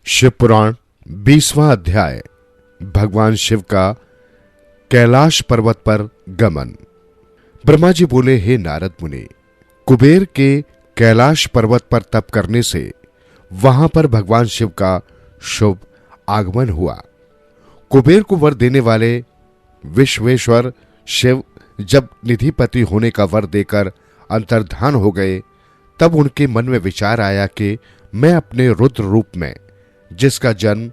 शिव पुराण 20वां अध्याय। भगवान शिव का कैलाश पर्वत पर गमन। ब्रह्मा जी बोले, हे नारद मुनि, कुबेर के कैलाश पर्वत पर तप करने से वहां पर भगवान शिव का शुभ आगमन हुआ। कुबेर को वर देने वाले विश्वेश्वर शिव जब निधिपति होने का वर देकर अंतर्धान हो गए, तब उनके मन में विचार आया कि मैं अपने रुद्र रूप में, जिसका जन्म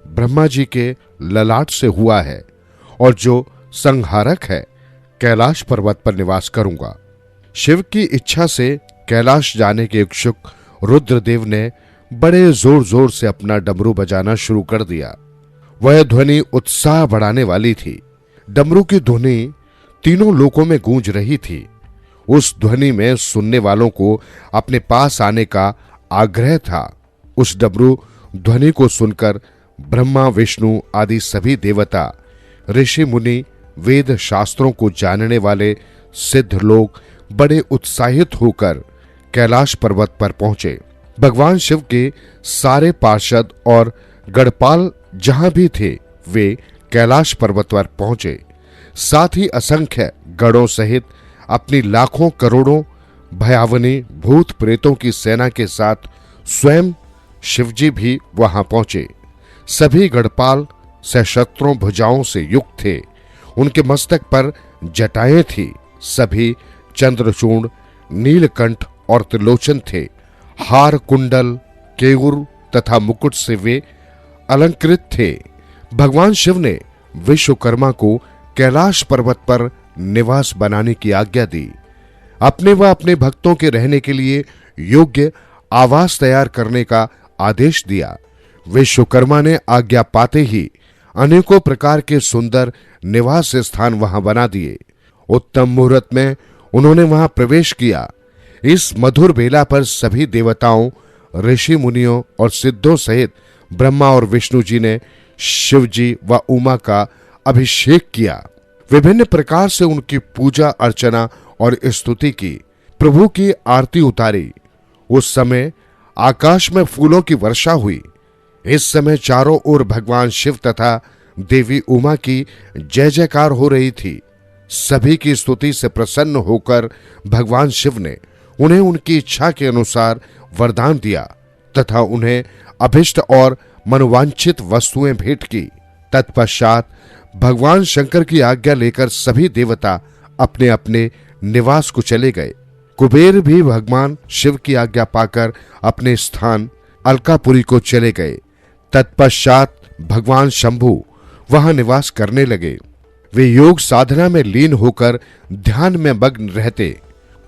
ब्रह्मा जी के ललाट से हुआ है और जो संहारक है, कैलाश पर्वत पर निवास करूंगा। शिव की इच्छा से कैलाश जाने के इच्छुक रुद्रदेव ने बड़े जोर जोर से अपना डमरू बजाना शुरू कर दिया। वह ध्वनि उत्साह बढ़ाने वाली थी। डमरू की ध्वनि तीनों लोकों में गूंज रही थी। उस ध्वनि में सुनने वालों को अपने पास आने का आग्रह था। उस डमरू ध्वनि को सुनकर ब्रह्मा, विष्णु आदि सभी देवता, ऋषि मुनि, वेद शास्त्रों को जानने वाले सिद्ध लोग बड़े उत्साहित होकर कैलाश पर्वत पर पहुंचे। भगवान शिव के सारे पार्षद और गढ़पाल जहां भी थे, वे कैलाश पर्वत पर पहुंचे। साथ ही असंख्य गढ़ों सहित अपनी लाखों करोड़ों भयावनी भूत प्रेतों की सेना के साथ स्वयं शिवजी भी वहां पहुंचे। सभी गढ़पाल सशस्त्रों भुजाओं से युक्त थे। उनके मस्तक पर जटाएं थी। सभी चंद्रचूर्ण, नीलकंठ और त्रिलोचन थे। हार, कुंडल, केयूर तथा मुकुट से वे अलंकृत थे। भगवान शिव ने विश्वकर्मा को कैलाश पर्वत पर निवास बनाने की आज्ञा दी। अपने व अपने भक्तों के रहने के लिए योग्य आवास तैयार करने का आदेश दिया। विश्वकर्मा ने आज्ञा पाते ही अनेकों प्रकार के सुंदर निवास स्थान वहां बना दिए। उत्तम मुहूर्त में उन्होंने वहां प्रवेश किया। इस मधुर बेला पर सभी देवताओं, ऋषि मुनियों और सिद्धों सहित ब्रह्मा और विष्णु जी ने शिव जी व उमा का अभिषेक किया। विभिन्न प्रकार से उनकी पूजा अर्चना और स्तुति की। प्रभु की आरती उतारी। उस समय आकाश में फूलों की वर्षा हुई। इस समय चारों ओर भगवान शिव तथा देवी उमा की जय जयकार हो रही थी। सभी की स्तुति से प्रसन्न होकर भगवान शिव ने उन्हें उनकी इच्छा के अनुसार वरदान दिया तथा उन्हें अभिष्ट और मनोवांछित वस्तुएं भेंट की। तत्पश्चात भगवान शंकर की आज्ञा लेकर सभी देवता अपने अपने निवास को चले गए। कुबेर भी भगवान शिव की आज्ञा पाकर अपने स्थान अलकापुरी को चले गए। तत्पश्चात भगवान शंभु वहां निवास करने लगे। वे योग साधना में लीन होकर ध्यान में मग्न रहते।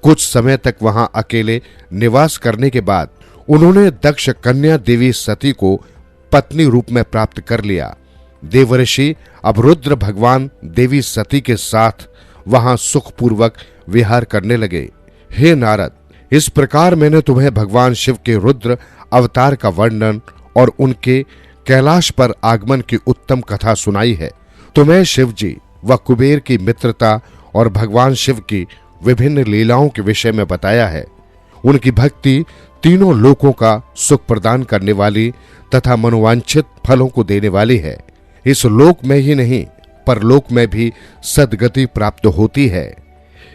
कुछ समय तक वहां अकेले निवास करने के बाद उन्होंने दक्ष कन्या देवी सती को पत्नी रूप में प्राप्त कर लिया। देवर्षि अब रुद्र भगवान देवी सती के साथ वहां सुखपूर्वक विहार करने लगे। हे नारद, इस प्रकार मैंने तुम्हें भगवान शिव के रुद्र अवतार का वर्णन और उनके कैलाश पर आगमन की उत्तम कथा सुनाई है। तुम्हें शिव जी व कुबेर की मित्रता और भगवान शिव की विभिन्न लीलाओं के विषय में बताया है। उनकी भक्ति तीनों लोकों का सुख प्रदान करने वाली तथा मनोवांछित फलों को देने वाली है। इस लोक में ही नहीं, परलोक में भी सद्गति प्राप्त होती है।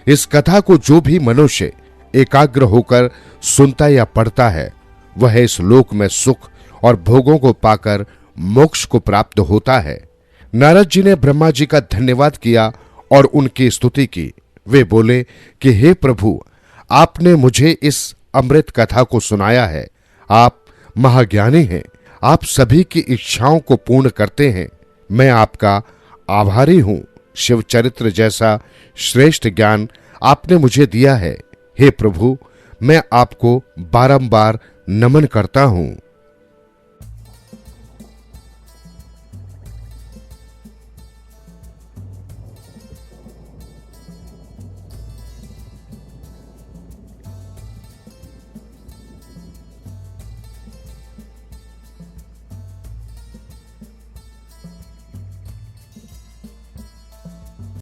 इस कथा को जो भी मनुष्य एकाग्र होकर सुनता या पढ़ता है, वह इस लोक में सुख और भोगों को पाकर मोक्ष को प्राप्त होता है। नारद जी ने ब्रह्मा जी का धन्यवाद किया और उनकी स्तुति की। वे बोले कि हे प्रभु, आपने मुझे इस अमृत कथा को सुनाया है। आप महाज्ञानी हैं। आप सभी की इच्छाओं को पूर्ण करते हैं। मैं आपका आभारी हूं। शिव चरित्र जैसा श्रेष्ठ ज्ञान आपने मुझे दिया है। हे प्रभु, मैं आपको बारंबार नमन करता हूं।